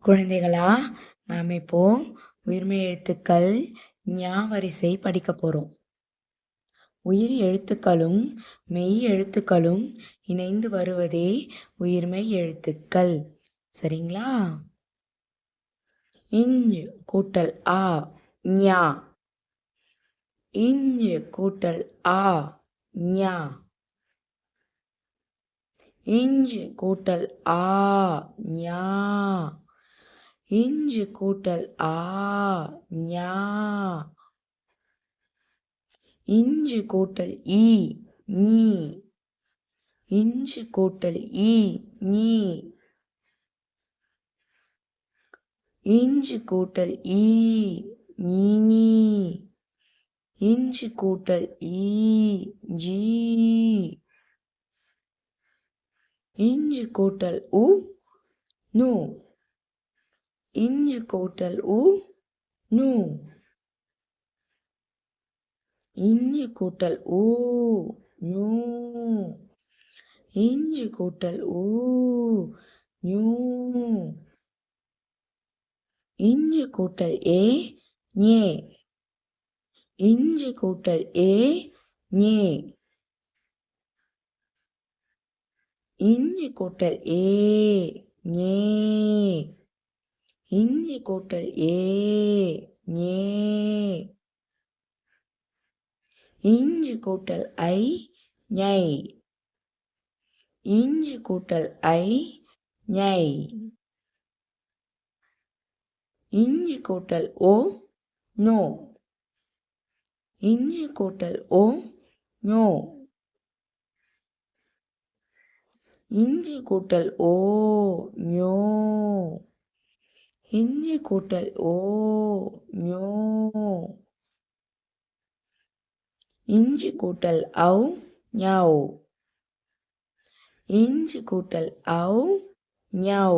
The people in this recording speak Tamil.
குழந்தைகளா, நாம் இப்போ உயிர்மெய் எழுத்துக்கள் ஞா வரிசை படிக்க போறோம். உயிர் எழுத்துக்களும் மெய் எழுத்துக்களும் இணைந்து வருவதே உயிர்மெய் எழுத்துக்கள். சரிங்களா? இஞ்சு கூட்டல் ஆ ஞா. இஞ்சு கூட்டல் ஆ ஞா. இஞ்சு கூட்டல் ஆ ஞா. இஞ்சு கூட்டல் ஆ ஞா. இஞ்சு கூட்டல் ஈ நீ. இஞ்சு கூட்டல் ஈ நீ. இஞ்சு கூட்டல் ஈ நீ. இஞ்சு கூட்டல் ஈ ஜீ. இஞ்சு கூட்டல் உ நு. இஞ்சு கூட்டல் உ நு. இஞ்சு கூட்டல் ஊ நூ. இஞ்சு கூட்டல் ஊ நூ. இஞ்சு கூட்டல் ஏ ஞே. இஞ்சு கூட்டல் ஏ ஞே. இஞ்சு கூட்டல் ஏ ஞே. இஞ்சு கூட்டல் ஏ ஞே. இஞ்சு கூட்டல் ஐ ஞை. இஞ்சு கூட்டல் ஐ ஞை. இஞ்சு கூட்டல் ஓ நோ. இஞ்சு கூட்டல் ஓ நோ. இஞ்சு கூட்டல் ஓ ஞோ. இஞ்சு கூட்டல் ஓ ஞோ. இஞ்சு கூட்டல் ஔ ஞௌ. இஞ்சு கூட்டல் ஔ ஞௌ.